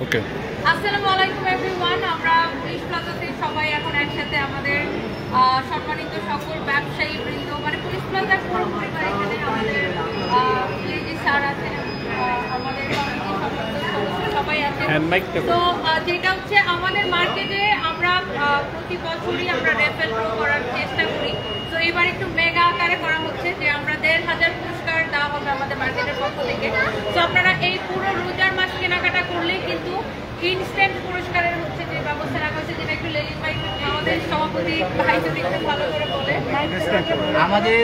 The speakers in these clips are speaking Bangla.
ওকে, আসসালামু আলাইকুম এভরিওয়ান। আমরা পুলিশ প্লাজাতে সবাই এখন একসাথে আমাদের সম্মানিত সকল ব্যবসায়ী বৃন্দ, মানে পুলিশ প্লাজার পুরো পরিবার এখানে আমাদের যে স্যার আছেন, আমাদের সবাই আছেন। তো যেটা হচ্ছে আমাদের মার্কেটে আমরা প্রতি বছরই আমরা রেফেল করার চেষ্টা করি। তো এবার একটু মেগা আকারে করা হচ্ছে যে আমরা ১,৫০০ পুরস্কার দেওয়া হবে আমাদের মার্কেটের পক্ষ থেকে। তো আপনারা এই পুরো রোজার মাস কেনাকাটা করলেই কিন্তু ইনস্ট্যান্ট পুরস্কারের হচ্ছে যে ব্যবস্থা রাখা হচ্ছে, যেটা একটু লেলিন ভাই আমাদের সভাপতি ভাই যদি একটু ভালো করে বলে। আমাদের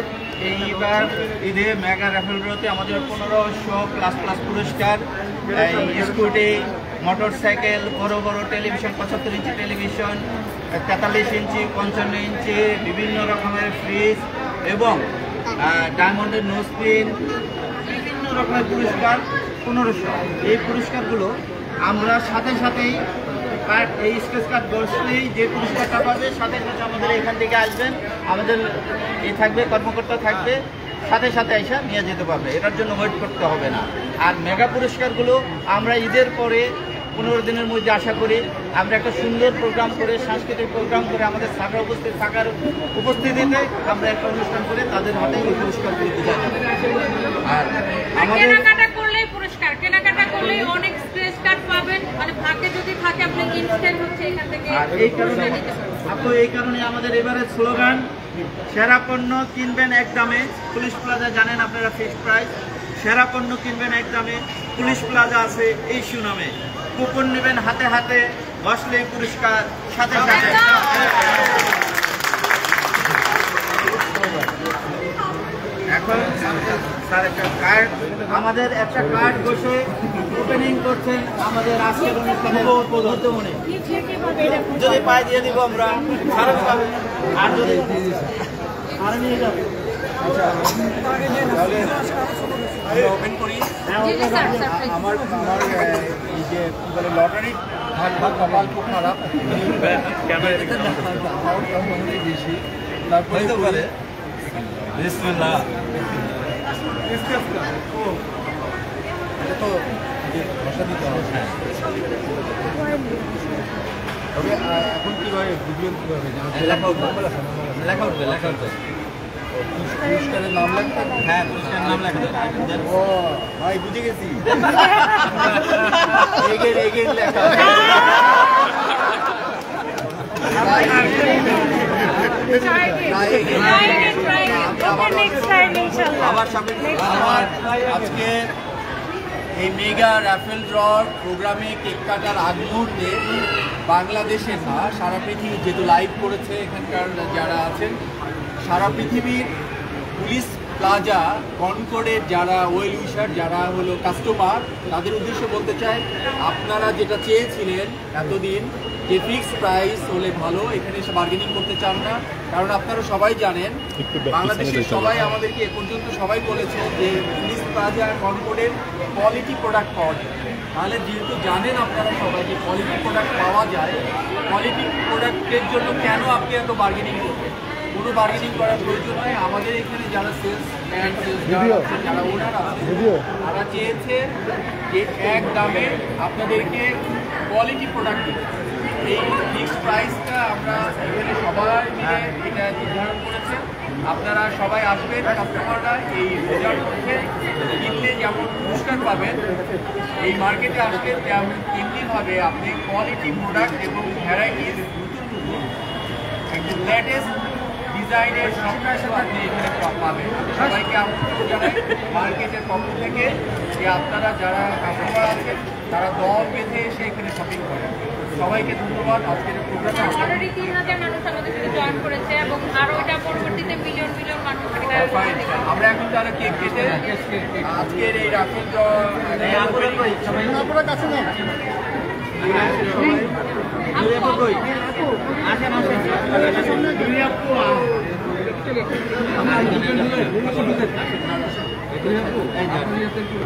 এইবার ঈদে মেগা রেফেলগুলোতে আমাদের 1500 প্লাস পুরস্কার, স্কুটি, মোটর সাইকেল, বড় বড় টেলিভিশন, 75 ইঞ্চি টেলিভিশন, 43 ইঞ্চি, 55 ইঞ্চি, বিভিন্ন রকমের ফ্রিজ এবং ডায়মন্ডের নোজপিন, বিভিন্ন রকমের পুরস্কার 1500। এই পুরস্কারগুলো আমরা সাথেই কার্ড, এই স্কেচ কার্ড বসলেই যে পুরস্কারটা পাবে সাথে আমাদের এখান থেকে আসবেন, আমাদের থাকবে, কর্মকর্তা থাকবে, সাথে এসে নিয়ে যেতে পারবে। এটার জন্য ওয়েট করতে হবে না। আর মেগা পুরস্কারগুলো আমরা ঈদের পরে 15 দিনের মধ্যে আশা করি আমরা একটা সুন্দর প্রোগ্রাম করে, সাংস্কৃতিক প্রোগ্রাম করে, আমাদের ছাত্র উপস্থিতিতে আমরা একটা অনুষ্ঠান করে তাদের হাতে ওই পুরস্কারগুলো দিতে হবে। আর আমাদের কেনাকাটা করলেই অনেক স্ক্র্যাচ কার্ড পাবেন, মানে ভাগ্যে যদি থাকে আপনি ইনস্ট্যান্ট হচ্ছে এখান থেকে। আর এই কারণে আমাদের এবারের স্লোগান, সেরা পণ্য কিনবেন এক দামে। পুলিশ প্লাজা জানেন আপনারা ফিক্সড প্রাইস। সেরা পণ্য কিনবেন এক দামে, পুলিশ প্লাজা আছে এই সুনামে। কুপন নেবেন হাতে, বসলেই পুরস্কার সাথে। এখন আমাদের একটা কার্ড বসে ওপেনিং করছেন আমাদের আজকের অনুষ্ঠানে উদ্বোধনে। যদি পায়ে দিয়ে দিব আমরা, আর যদি আর নিয়ে যাবো ওপেন করি। আমার এই যে লটারি কপাল খুব খারাপ, বেশি তারপরে বিসমিল্লাহ। এটা তো ভাষা দিতে হবে। তবে এখন কীভাবে বুঝবেন, কীভাবে লেখা উঠবে পুরস্কারের নাম লেখা? হ্যাঁ, পুরস্কারের নাম লেখা। ও ভাই, বুঝে গেছি। এগের লেখা। আমার আজকে এই মেগা র্যাফেল ড্র প্রোগ্রামে কেক কাটার আগ মুহূর্তে বাংলাদেশের না, সারা পৃথিবী যেহেতু লাইভ করেছে, এখানকার যারা আছেন সারা পৃথিবীর পুলিশ প্লাজা কনকর্ডের যারা ওয়েল উইশার, যারা হলো কাস্টমার, তাদের উদ্দেশ্যে বলতে চাই, আপনারা যেটা চেয়েছিলেন এতদিন যে ফিক্সড প্রাইস হলে ভালো, এখানে এসে বার্গেনিং করতে চান না। কারণ আপনারা সবাই জানেন, বাংলাদেশের সবাই আমাদেরকে এ পর্যন্ত সবাই বলেছে যে পুলিশ প্লাজা কনকর্ডের কোয়ালিটি প্রোডাক্ট পাওয়া যায়। তাহলে যেহেতু জানেন আপনারা সবাই যে কোয়ালিটি প্রোডাক্ট পাওয়া যায়, কোয়ালিটি প্রোডাক্টের জন্য কেন আপনি এত বার্গেনিং করবেন? কোনো বার্গেনিং করার প্রয়োজন নয়। আমাদের এখানে যারা সেলসম্যান, যারা ওনার আছে, তারা চেয়েছে যে এক দামে আপনাদেরকে কোয়ালিটি প্রোডাক্ট দিতে। এই ফিক্সড প্রাইসটা আমরা এখানে সবাই মিলে এটা নির্ধারণ করেছে। আপনারা সবাই আসবেন, কাস্টমাররা এই রোজার মধ্যে কিনলে যেমন পুরস্কার পাবেন, এই মার্কেটে আসলে তেমনিভাবে আপনি কোয়ালিটি প্রোডাক্ট এবং ভ্যারাইটিস নতুন লেটেস্ট ডিজাইনের সবকিছু আপনি এখানে পাবেন। সবাইকে আমন্ত্রণ জানাই মার্কেটের পক্ষ থেকে যে আপনারা যারা কাস্টমার আছেন তারা দল বেঁধে এসে এখানে শপিং করেন। সবাইকে ধন্যবাদ। আজকের প্রোগ্রামে অলরেডি 3000 মানুষ আমাদের সাথে জয়েন করেছে এবং আরো এটা পরবর্তীতে মিলিয়ন মানুষ। আমরা এখন যারা কেক কেটে আজকের এই রাফেল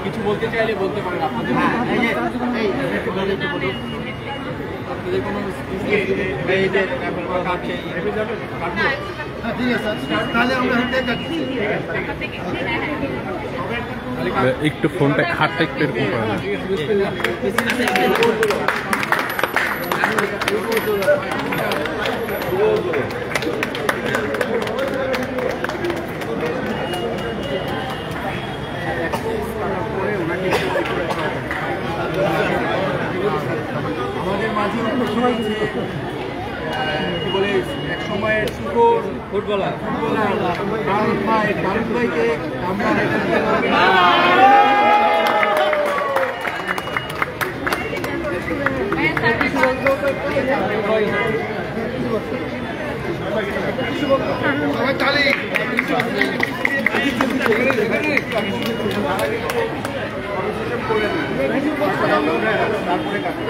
কিছু বলতে চাইলে বলতে পারেন আপনাদের। আপনাদের কোনো তাহলে আমরা একটু ফোনটা খাটটা একটু এরকম করে না। আমাদের মাঝে কি বলে এক সময়ের ফুটবলার ভারত ভাইকে আমরা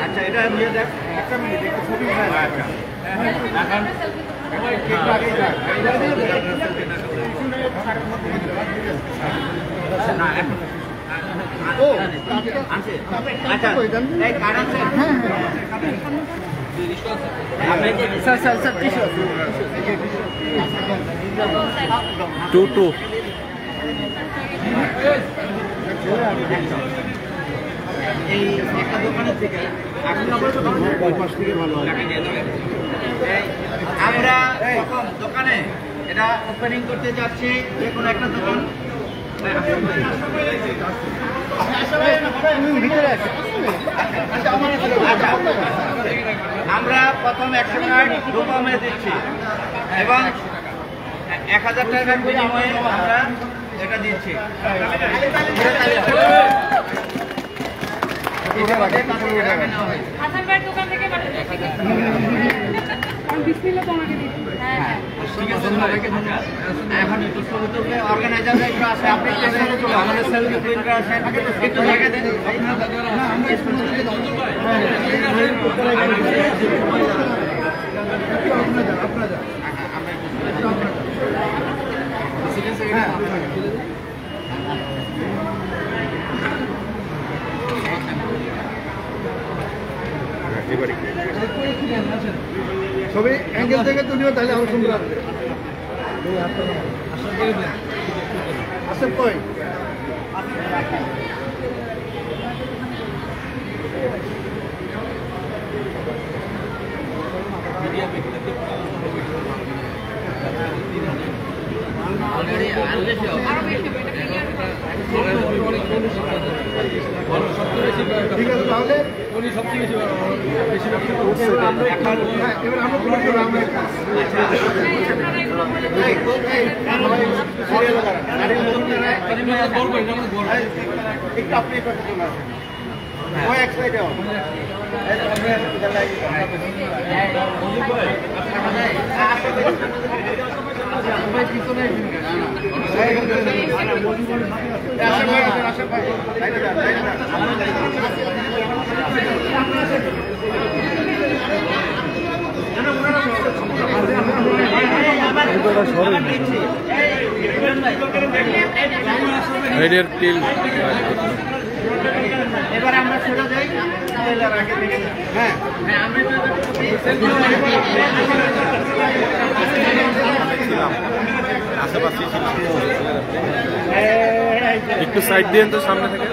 আচ্ছা এটা নিয়ে দেখ একটা মিনিট একটু ছবি টু টু এই একটা দোকানের থেকে আমরা প্রথম দোকানে এটা ওপেনিং করতে যাচ্ছি, যে কোনো একটা দোকান। আমরা প্রথম 100 কার্ড ডোপামে দিচ্ছি এবং 1000 টাকার বিনিময়ে আমরা এটা দিচ্ছি। হাসান ভাইয়ের দোকান থেকে এখন অর্গানাইজার একটু আছে, আপনি আমাদের সেলফি প্রিন্টার আছেন, একটু জায়গা দেন। ছবি অ্যাঙ্গেল থেকে তুলিও, তাহলে আরো সুন্দর আসবে। আসেন কই ঠিক আছে, তাহলে উনি সবচেয়ে বেশি এবার আমরা পুরো আমরা একটু আপনি ওই এক সাইডে এবার আমরা চলে যাই। হ্যাঁ একটু সাইড দিয়ে তো সামনে থেকে।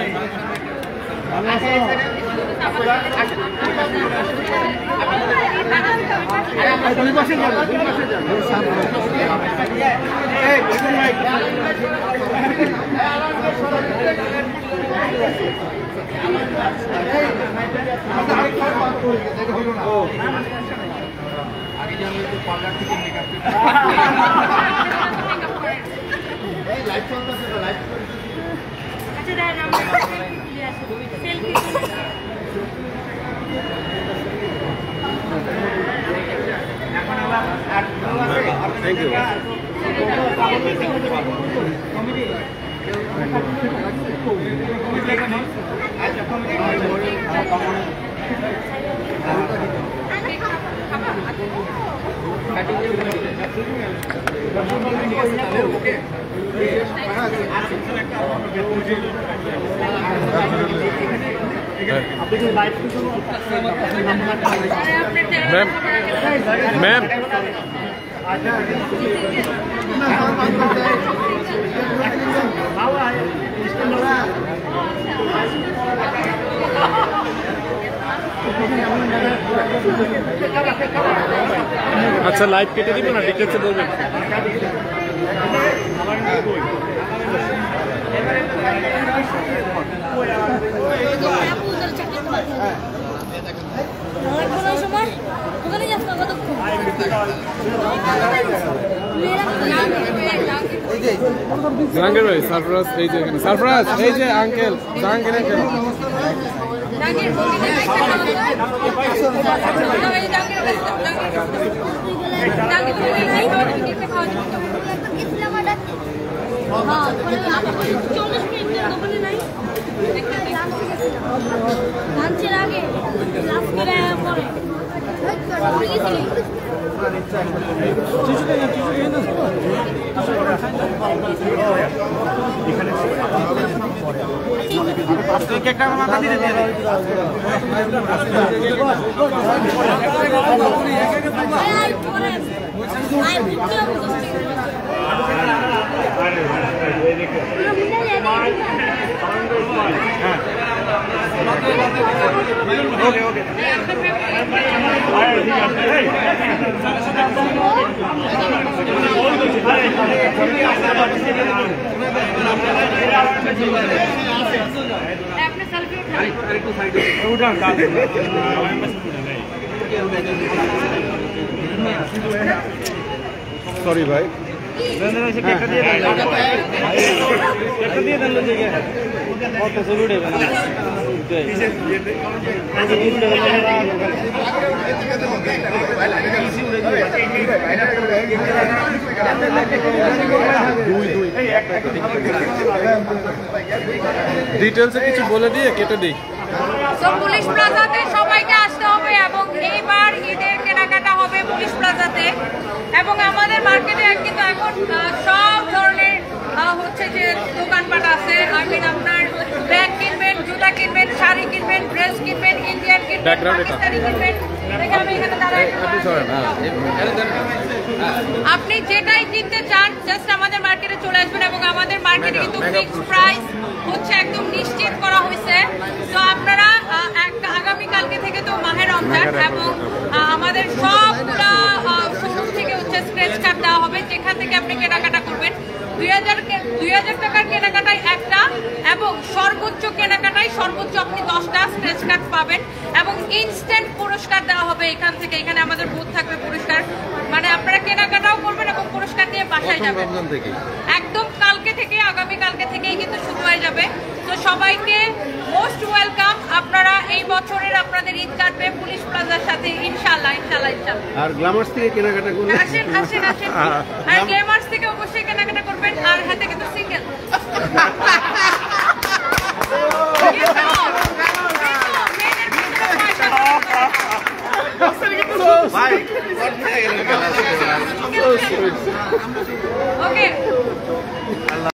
আগে যেমন পার্লার থেকে মেকআপ লাইট চলতেছে তো লাইট। আচ্ছা দাঁড়ান, আমরা সেলফি এখন আবার আর থ্যাংক ইউ। मैम আচ্ছা লাইভ কেটে দিব না ডিটেলসে বলবেন জাহাঙ্গীর ভাই সারফরাজ এই যে এখানে সারফরাজ এই যে আঙ্কেল জাহাঙ্গীর আঙ্কেল সরি ভাই ডিটেলসে কিছু বলে দিয়ে কেটে দিই তো পুলিশ প্লাজাতে সবাইকে আসতে হবে এবং এইবার ঈদের কেনাকাটা হবে পুলিশ প্লাজাতে এবং আমাদের মার্কেটে কিন্তু এখন সব ধরনের হচ্ছে যে দোকানপাট আছে আপনার ব্যাগ কিনবেন জুতা কিনবেন শাড়ি কিনবেন ড্রেস কিনবেন ইন্ডিয়ান কিনবেন পাকিস্তানি কিনবেন আপনি যেটাই কিনতে চান জাস্ট আমাদের মার্কেটে চলে আসবেন এবং আমাদের মার্কেটে কিন্তু ফিক্সড প্রাইস হচ্ছে একদম নিশ্চিত করা হয়েছে তো আপনারা আগামীকালকে থেকে তো মাহে রমজান এবং আমাদের সবগুলা শোরুম থেকে হচ্ছে স্ক্র্যাচ কার্ড দেওয়া হবে যেখান থেকে আপনি কেনাকাটা করবেন 2000 টাকার কেনাকাটায় একটা এবং সর্বোচ্চ কেনাকাটায় সর্বোচ্চ আপনি 10টা স্ক্র্যাচ কার্ড পাবেন এবং ইনস্ট্যান্ট পুরস্কার দেওয়া হবে এখান থেকে এখানে আমাদের বুথ থাকবে পুরস্কার মানে আপনারা কেনাকাটাও করবেন এবং পুরস্কার নিয়ে বাসায় যাবেন একদম কালকে থেকে আগামী কালকে থেকেই কিন্তু শুরু হয়ে যাবে তো সবাইকে মোস্ট ওয়েলকাম আপনারা এই বছরের আপনাদের ঈদ কাটবে পুলিশ প্লাজার সাথে ইনশাআল্লাহ ইনশাআল্লাহ ইনশাআল্লাহ আর গ্ল্যামার্স থেকে কেনাকাটা করবেন আসেন আসেন আসেন আর গ্ল্যামার্স থেকে অবশ্যই কেনাকাটা করবেন আর হাতে কিন্তু সিঙ্গেল ভাই